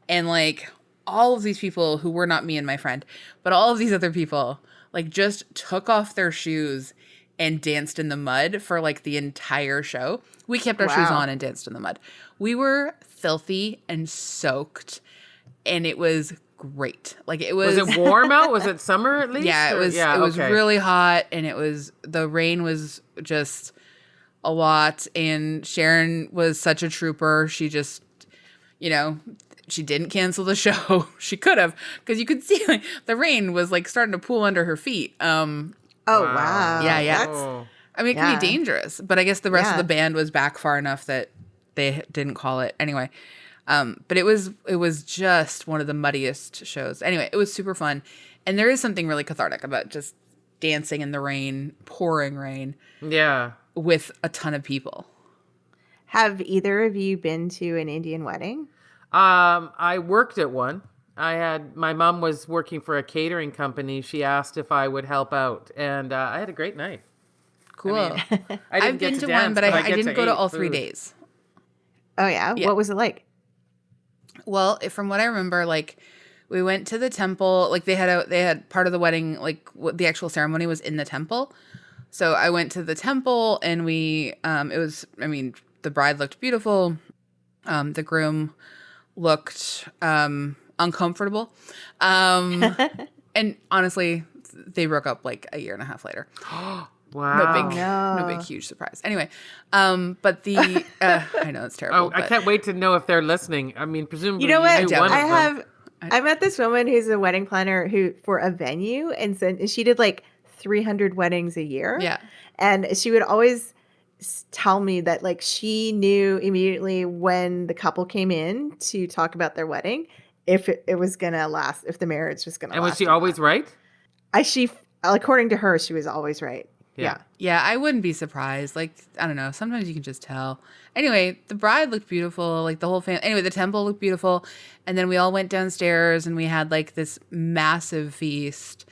and like. All of these people who were not me and my friend, but all of these other people like just took off their shoes and danced in the mud for like the entire show. We kept our shoes on and danced in the mud. We were filthy and soaked, and it was great. Like it was. Was it warm out? Was it summer at least? Yeah, it was. It was really hot, and the rain was just a lot. And Sharon was such a trooper. She just, she didn't cancel the show. She could have, because you could see like, the rain was like starting to pool under her feet. Oh wow. Yeah. I mean, it can be dangerous, but I guess the rest of the band was back far enough that they didn't call it anyway. But it was just one of the muddiest shows. Anyway, it was super fun, and there is something really cathartic about just dancing in the rain, pouring rain. Yeah. With a ton of people. Have either of you been to an Indian wedding? I worked at one. My mom was working for a catering company. She asked if I would help out, and I had a great night. Cool. I mean, I've been to one, but I didn't go to all 3 days. Oh yeah? What was it like? Well, from what I remember, like we went to the temple. Like they had part of the wedding, like the actual ceremony was in the temple. So I went to the temple, and we the bride looked beautiful. The groom looked uncomfortable. And honestly, they broke up like a year and a half later. Wow. No big huge surprise. Anyway, but the I know it's terrible. I can't wait to know if they're listening. I mean, presumably you know what? I met this woman who's a wedding planner for a venue, and she did like 300 weddings a year. Yeah. And she would always tell me that like she knew immediately when the couple came in to talk about their wedding if it was gonna last, if the marriage was gonna last. And was she always right? According to her, she was always right. Yeah, I wouldn't be surprised. Like, I don't know, sometimes you can just tell. Anyway, the bride looked beautiful, like the whole family. Anyway, the temple looked beautiful, and then we all went downstairs and we had like this massive feast,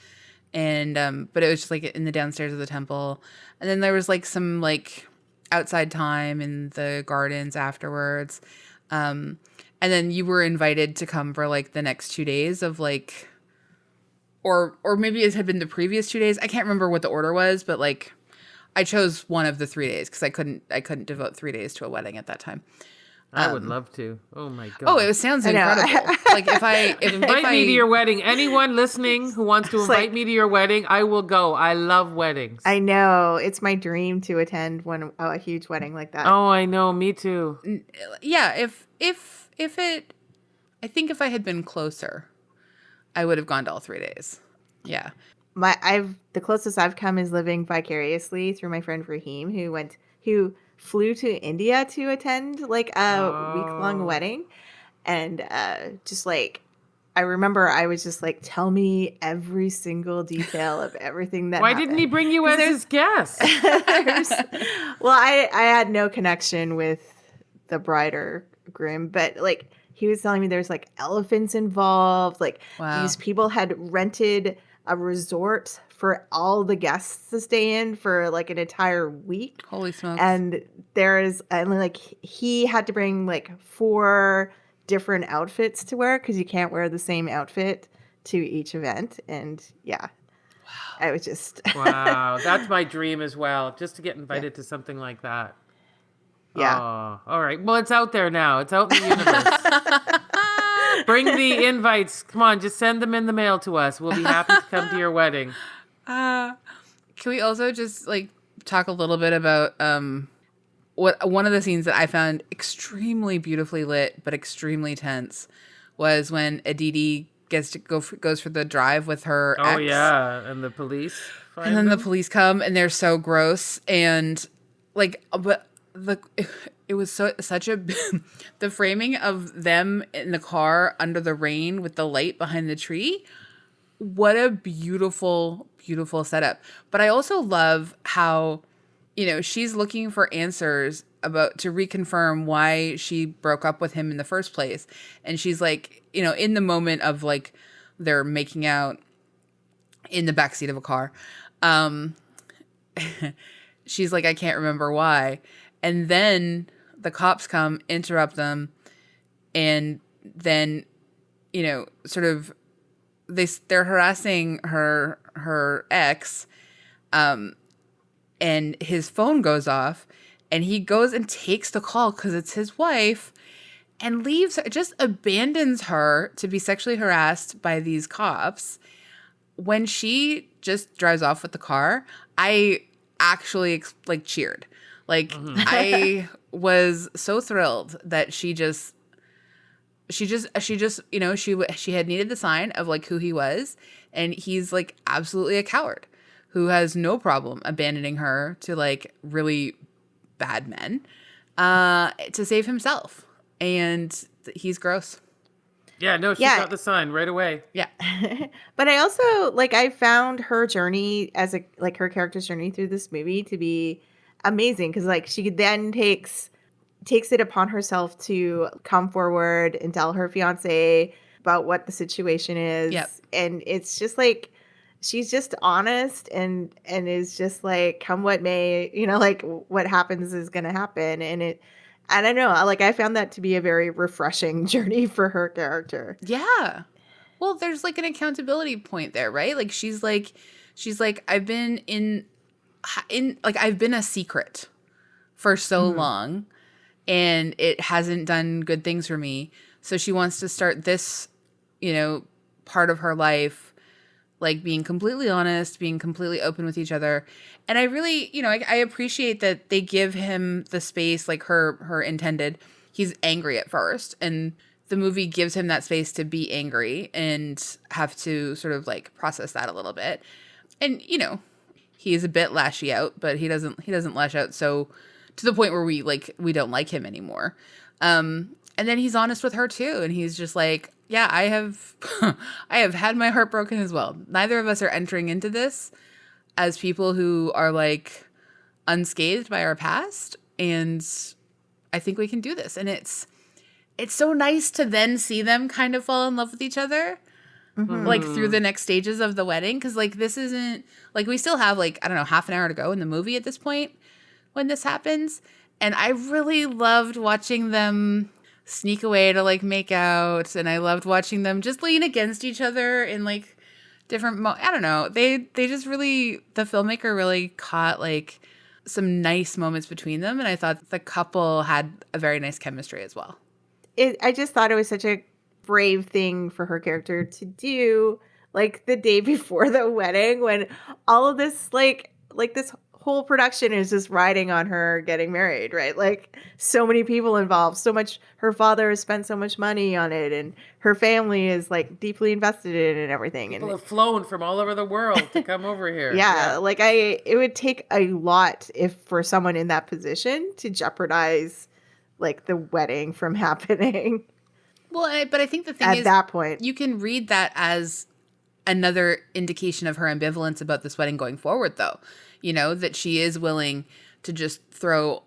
and but it was just like in the downstairs of the temple, and then there was like some like outside time in the gardens afterwards, and then you were invited to come for like the next 2 days of like, or maybe it had been the previous 2 days. I can't remember what the order was, but like I chose one of the 3 days because I couldn't devote 3 days to a wedding at that time. I would love to. Oh my god. Oh, it sounds I know. incredible. Like if Invite me to your wedding. Anyone listening who wants to It's invite like- me to your wedding, I will go. I love weddings. I know. It's my dream to attend a huge wedding like that. Oh, I know. Me too. yeah, if it, I think if I had been closer, I would have gone to all 3 days. Yeah. The closest I've come is living vicariously through my friend Raheem, who flew to India to attend like a week-long wedding. And just like, I remember I was just like, tell me every single detail of everything that Why happened. didn't he bring you as his guest? Well, I had no connection with the bride or groom, but like he was telling me there's like elephants involved. Like these people had rented a resort for all the guests to stay in for like an entire week. Holy smokes. And like he had to bring like 4 different outfits to wear because you can't wear the same outfit to each event. And yeah, I was just Wow, that's my dream as well, just to get invited to something like that. Yeah. Oh, all right. Well, it's out there now. It's out in the universe. Bring the invites. Come on, just send them in the mail to us. We'll be happy to come to your wedding. Can we also just like talk a little bit about what one of the scenes that I found extremely beautifully lit but extremely tense was when Aditi goes for the drive with her ex. Oh yeah, and the police. And then the police come and they're so gross and like, but it was such a the framing of them in the car under the rain with the light behind the tree. What a beautiful, beautiful setup. But I also love how, she's looking for answers to reconfirm why she broke up with him in the first place. And she's like, in the moment of like, they're making out in the backseat of a car. She's like, I can't remember why. And then the cops come, interrupt them. And then, sort of, they're harassing her ex, and his phone goes off, and he goes and takes the call because it's his wife, and leaves her, just abandons her to be sexually harassed by these cops. When she just drives off with the car, I actually like cheered. Like I was so thrilled that she had needed the sign of like who he was, and he's like absolutely a coward who has no problem abandoning her to like really bad men to save himself, and he's gross. Yeah, no, she got the sign right away. Yeah. But I also I found her journey as her character's journey through this movie to be amazing because like she then takes it upon herself to come forward and tell her fiance about what the situation is. Yep. And it's just like, she's just honest and is just like, come what may, like what happens is going to happen. And I don't know, like I found that to be a very refreshing journey for her character. Yeah. Well, there's like an accountability point there, right? Like she's like, I've been I've been a secret for so long, and it hasn't done good things for me. So she wants to start this, part of her life, like being completely honest, being completely open with each other. And I really, I appreciate that they give him the space, like her intended. He's angry at first, and the movie gives him that space to be angry and have to sort of like process that a little bit. And, he is a bit lashy out, but he doesn't lash out so to the point where we don't like him anymore. And then he's honest with her too, and he's just like, yeah, I have had my heart broken as well. Neither of us are entering into this as people who are like unscathed by our past, and I think we can do this. And it's so nice to then see them kind of fall in love with each other. Like through the next stages of the wedding, because like this isn't like, we still have like, I don't know, half an hour to go in the movie at this point when this happens, and I really loved watching them sneak away to like make out, and I loved watching them just lean against each other in like different I don't know, they just really, the filmmaker really caught like some nice moments between them. And I thought the couple had a very nice chemistry as well. I just thought it was such a brave thing for her character to do, like the day before the wedding, when all of this like this whole production is just riding on her getting married, right? Like so many people involved, so much, her father has spent so much money on it, and her family is like deeply invested in it and everything. People And have flown from all over the world to come over here. yeah, like it would take a lot if for someone in that position to jeopardize like the wedding from happening. Well, but I think the thing at is, that point, you can read that as another indication of her ambivalence about this wedding going forward, though. You know, that she is willing to just throw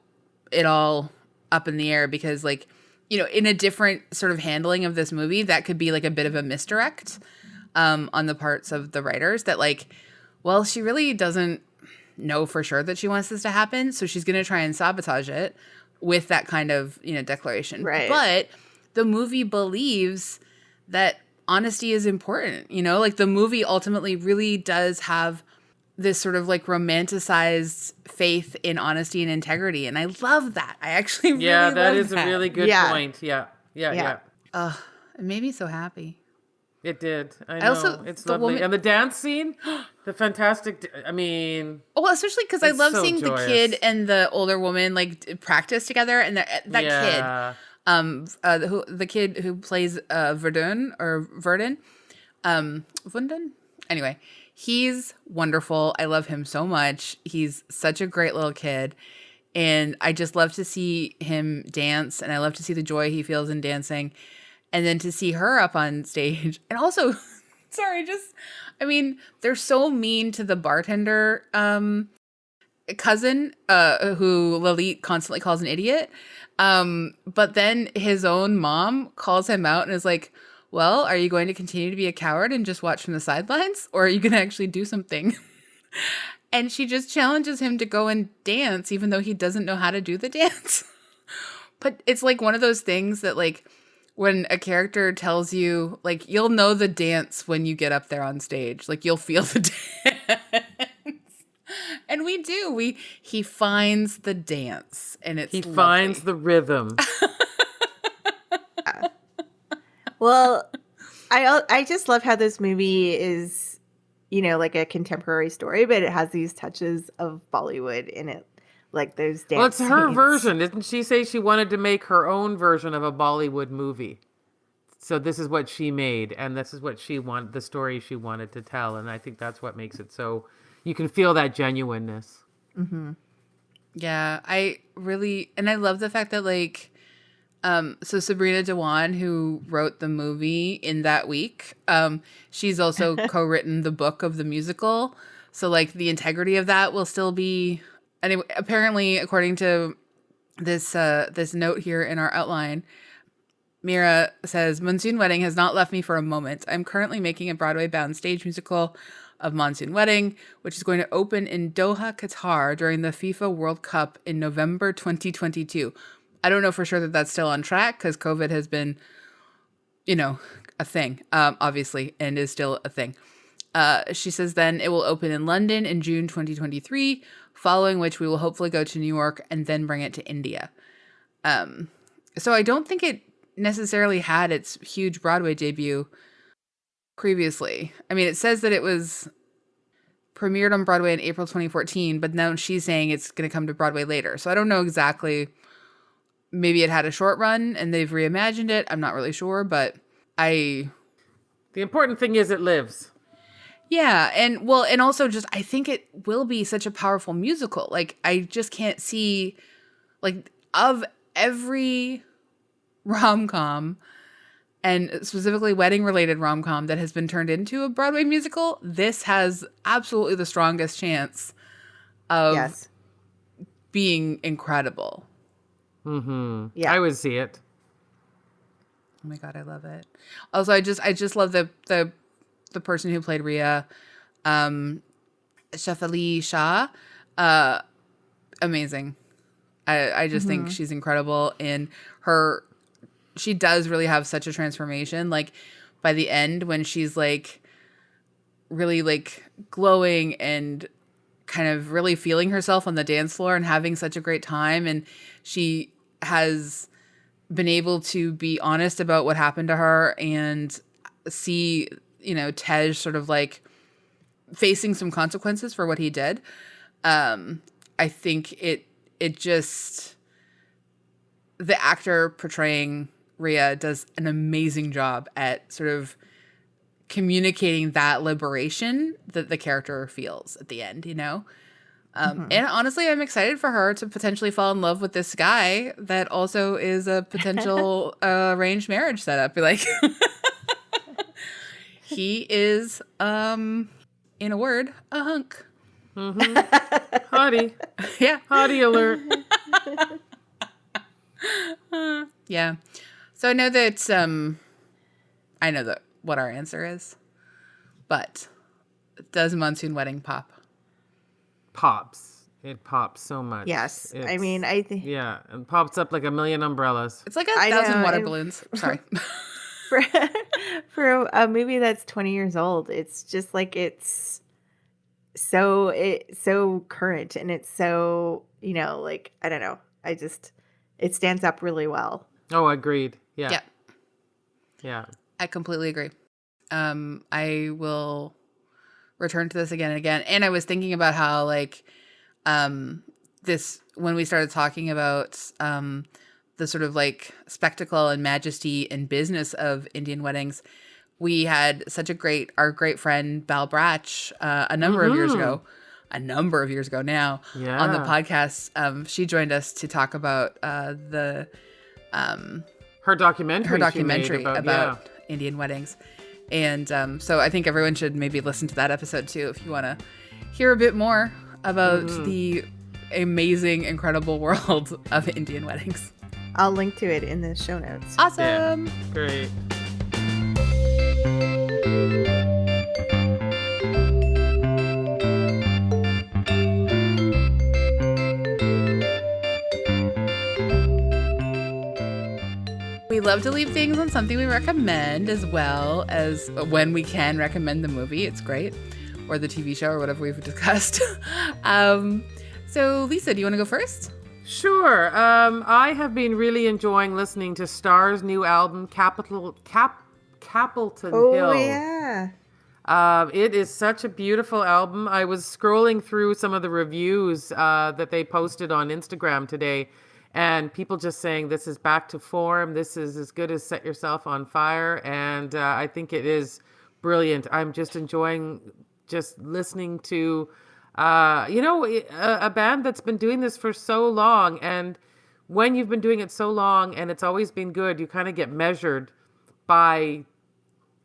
it all up in the air because, like, you know, in a different sort of handling of this movie, that could be like a bit of a misdirect on the parts of the writers that, like, well, she really doesn't know for sure that she wants this to happen. So she's going to try and sabotage it with that kind of, you know, declaration. Right. But the movie believes that honesty is important. You know, like the movie ultimately really does have this sort of like romanticized faith in honesty and integrity. And I love that. I actually really love that. Yeah, that is a really good point. Yeah. Oh, it made me so happy. It did. I know. Also, it's lovely. And the dance scene, the fantastic, I mean. Well, especially because I love so seeing joyous. the kid and the older woman like practice together. And that kid, the kid who plays Verdun. Anyway, he's wonderful. I love him so much. He's such a great little kid. And I just love to see him dance. And I love to see the joy he feels in dancing. And then to see her up on stage. And also, they're so mean to the bartender cousin who Lalit constantly calls an idiot. But then his own mom calls him out and is like, well, are you going to continue to be a coward and just watch from the sidelines? Or are you going to actually do something? And she just challenges him to go and dance, even though he doesn't know how to do the dance. But it's like one of those things that, like, when a character tells you, like, you'll know the dance when you get up there on stage. Like, you'll feel the dance. And we do. He finds the dance, and he finds the rhythm. well, I just love how this movie is, you know, like a contemporary story, but it has these touches of Bollywood in it. Like those dance. Well, it's her scenes. version. Didn't she say she wanted to make her own version of a Bollywood movie? So this is what she made, and this is what she wanted, the story she wanted to tell. And I think that's what makes it so you can feel that genuineness. Mm-hmm. Yeah, I love the fact that, like, so Sabrina Dewan, who wrote the movie in that week, she's also co-written the book of the musical. So, like, the integrity of that will still be. Anyway, apparently, according to this note here in our outline, Mira says, Monsoon Wedding has not left me for a moment. I'm currently making a Broadway-bound stage musical of Monsoon Wedding, which is going to open in Doha, Qatar during the FIFA World Cup in November 2022. I don't know for sure that that's still on track because COVID has been, you know, a thing, obviously, and is still a thing. She says then it will open in London in June 2023, following which we will hopefully go to New York and then bring it to India. So I don't think it necessarily had its huge Broadway debut previously. I mean, it says that it was premiered on Broadway in April 2014, but now she's saying it's going to come to Broadway later. So I don't know exactly. Maybe it had a short run and they've reimagined it. I'm not really sure, but the important thing is it lives. Yeah, and also just I think it will be such a powerful musical. Like, I just can't see, like, of every rom-com, and specifically wedding-related rom-com that has been turned into a Broadway musical, this has absolutely the strongest chance of being incredible. Mm-hmm. Yeah, I would see it. Oh my God, I love it. Also, I just love the person who played Rhea, Shefali Shah, amazing. I just think she's incredible in her. She does really have such a transformation. Like, by the end when she's like really like glowing and kind of really feeling herself on the dance floor and having such a great time. And she has been able to be honest about what happened to her and see, Tej sort of like facing some consequences for what he did. I think it just, the actor portraying Rhea does an amazing job at sort of communicating that liberation that the character feels at the end, And honestly, I'm excited for her to potentially fall in love with this guy that also is a potential arranged marriage setup. Be like, he is, in a word, a hunk. Hottie. Yeah. Hottie alert. Yeah. So I know that what our answer is, but does Monsoon Wedding pop? Pops. It pops so much. Yes. I mean, I think Yeah, and pops up like a million umbrellas. It's like I 1,000 know, water and- balloons. Sorry. for a movie that's 20 years old, it's just like it's so current, and it's so, like, I don't know. It stands up really well. Oh, agreed. Yeah. Yeah. Yeah. I completely agree. I will return to this again and again. And I was thinking about how, like, this, when we started talking about the sort of like spectacle and majesty and business of Indian weddings, we had our great friend Bal Bratch a number of years ago now on the podcast. She joined us to talk about her documentary about Indian weddings. And so I think everyone should maybe listen to that episode too if you want to hear a bit more about the amazing, incredible world of Indian weddings. I'll link to it in the show notes. Awesome. Yeah. Great. We love to leave things on something we recommend, as well as when we can recommend the movie. It's great. Or the TV show or whatever we've discussed. So Lisa, do you want to go first? Sure. I have been really enjoying listening to Star's new album, Capleton Oh, Hill. yeah. It is such a beautiful album. I was scrolling through some of the reviews that they posted on Instagram today, and people just saying this is back to form. This is as good as Set Yourself on Fire, and I think it is brilliant. I'm just enjoying just listening to, a band that's been doing this for so long, and when you've been doing it so long and it's always been good, you kind of get measured by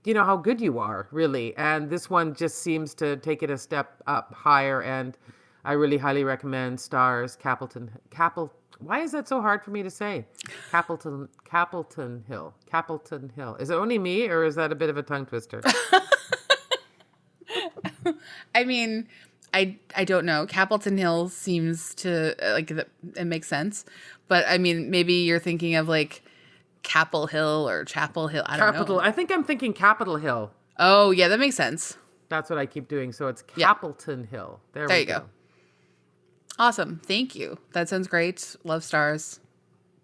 how good you are, really. And this one just seems to take it a step up higher, and I really highly recommend Stars why is that so hard for me to say? Capleton Hill. Capleton Hill. Is it only me, or is that a bit of a tongue twister? I mean, I don't know. Capleton Hill seems to, like, it makes sense. But, I mean, maybe you're thinking of, like, Capel Hill or Chapel Hill. I don't know. I think I'm thinking Capitol Hill. Oh, yeah, that makes sense. That's what I keep doing. So it's Capleton Hill. There we go. Awesome. Thank you. That sounds great. Love Stars.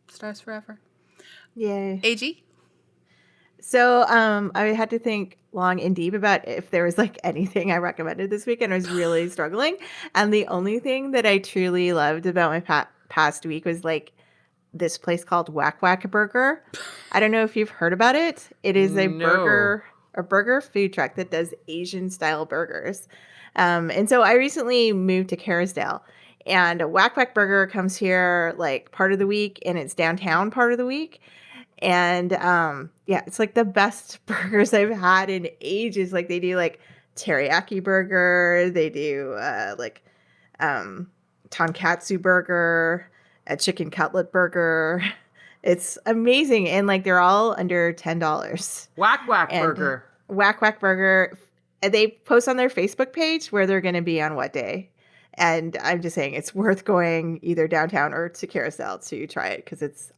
Stars forever. Yay. AG? So I had to think long and deep about if there was like anything I recommended this week, and I was really struggling. And the only thing that I truly loved about my past week was like this place called Whack Whack Burger. I don't know if you've heard about it. It is a burger food truck that does Asian style burgers. And so I recently moved to Kerrisdale, and Whack Whack Burger comes here like part of the week, and it's downtown part of the week. And it's like the best burgers I've had in ages. Like they do like teriyaki burger, they do tonkatsu burger, a chicken cutlet burger. It's amazing, and like they're all under $10. Whack Whack Burger. Whack Whack Burger. They post on their Facebook page where they're going to be on what day. And I'm just saying it's worth going either downtown or to Carousel to try it because it's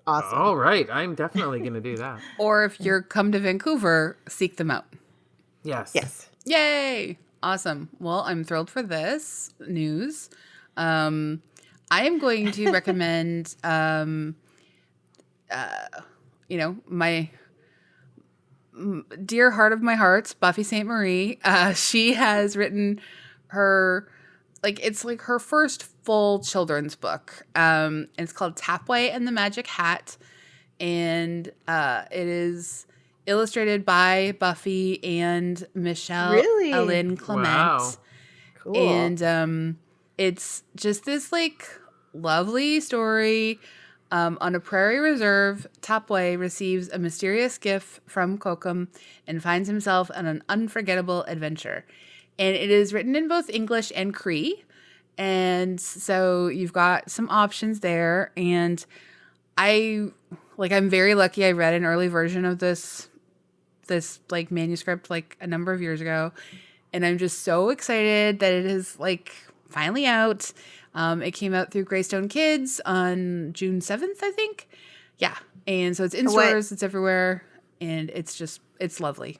awesome. All right. I'm definitely going to do that. Or if you're come to Vancouver, seek them out. Yes. Yes. Yay. Awesome. Well, I'm thrilled for this news. I am going to recommend, my dear heart of my hearts, Buffy St. Marie. She has written it's like her first full children's book. It's called Tapway and the Magic Hat. And it is illustrated by Buffy and Michelle Ellen Clement. Wow. Cool. And it's just this like lovely story. On a prairie reserve, Tapway receives a mysterious gift from Kokum and finds himself on an unforgettable adventure. And it is written in both English and Cree. And so you've got some options there. And I'm very lucky. I read an early version of this like manuscript like a number of years ago. And I'm just so excited that it is like finally out. It came out through Greystone Kids on June 7th, I think. Yeah. And so it's in stores, it's everywhere. And it's lovely.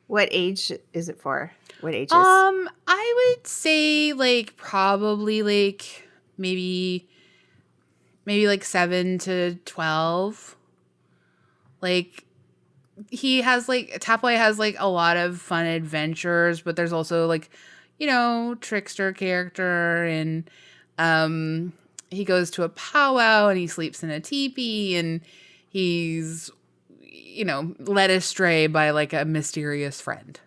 What age is it for? What ages? I would say like probably like maybe like 7 to 12. Like he has like Tapway has like a lot of fun adventures, but there's also like, trickster character, and he goes to a powwow and he sleeps in a teepee, and he's led astray by like a mysterious friend.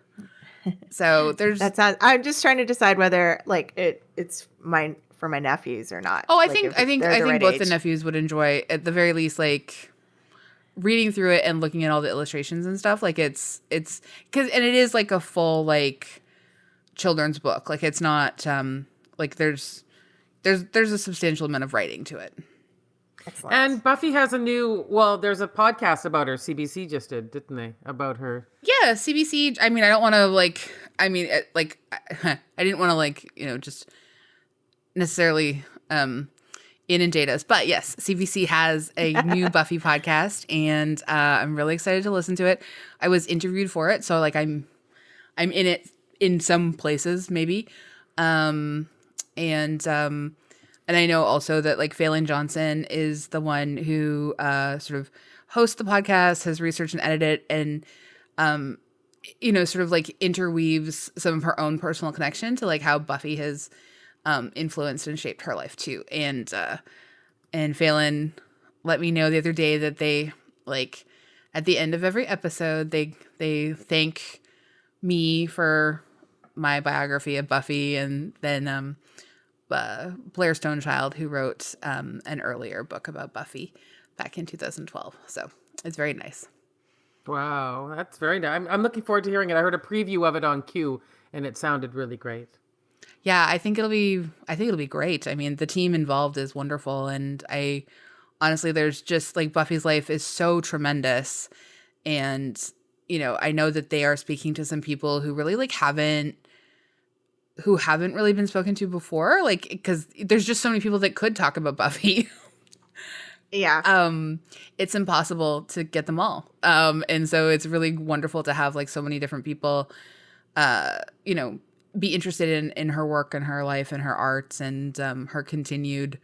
So there's I'm just trying to decide whether like it's mine for my nephews or not. Oh, I Like, think if I think they're I the think right both age. the nephews would enjoy, at the very least, like reading through it and looking at all the illustrations and stuff. Like it's because it is like a full like children's book. Like it's not like there's a substantial amount of writing to it. Excellent. And Buffy has there's a podcast about her. CBC just didn't they? About her. Yeah, CBC. I mean, I don't want to I didn't want to just necessarily inundate us, but yes, CBC has a new Buffy podcast, and I'm really excited to listen to it. I was interviewed for it, so like I'm in it in some places maybe, and I know also that like Phelan Johnson is the one who sort of hosts the podcast, has researched and edited it, and sort of like interweaves some of her own personal connection to like how Buffy has influenced and shaped her life too. And Phelan let me know the other day that they like at the end of every episode they thank me for my biography of Buffy, and then Blair Stonechild, who wrote an earlier book about Buffy back in 2012. So it's very nice. Wow, that's very nice. I'm looking forward to hearing it. I heard a preview of it on Q, and it sounded really great. Yeah, I think it'll be great. I mean, the team involved is wonderful, and I honestly, there's just like Buffy's life is so tremendous, and I know that they are speaking to some people who really like haven't really been spoken to before, like because there's just so many people that could talk about Buffy. Yeah. It's impossible to get them all. And so it's really wonderful to have like so many different people, be interested in her work and her life and her arts, and her continued,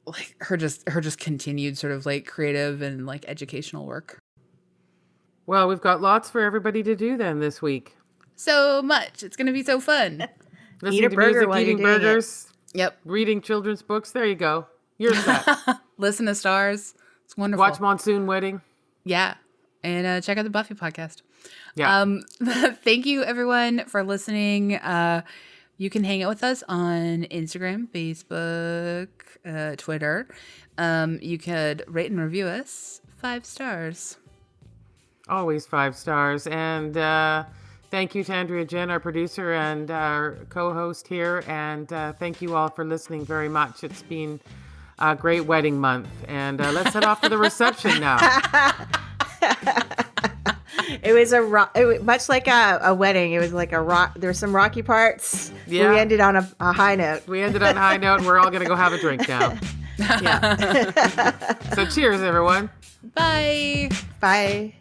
like her just continued sort of like creative and like educational work. Well, we've got lots for everybody to do then this week. So much. It's going to be so fun. Listening a to burger music, while you're eating doing it. burgers, Yep. reading children's books. There you go. You're set. Listen to stars. It's wonderful. Watch Monsoon Wedding. Yeah. And check out the Buffy podcast. Yeah. Thank you everyone for listening. You can hang out with us on Instagram, Facebook, Twitter. You could rate and review us 5 stars. Always 5 stars. And thank you to Andrea Gin, our producer and our co-host here. And thank you all for listening very much. It's been a great wedding month. And let's head off to the reception now. It was much like a wedding. It was like a rock. There were some rocky parts. Yeah. We ended on a high note. We ended on a high note, and we're all going to go have a drink now. Yeah. So cheers, everyone. Bye. Bye.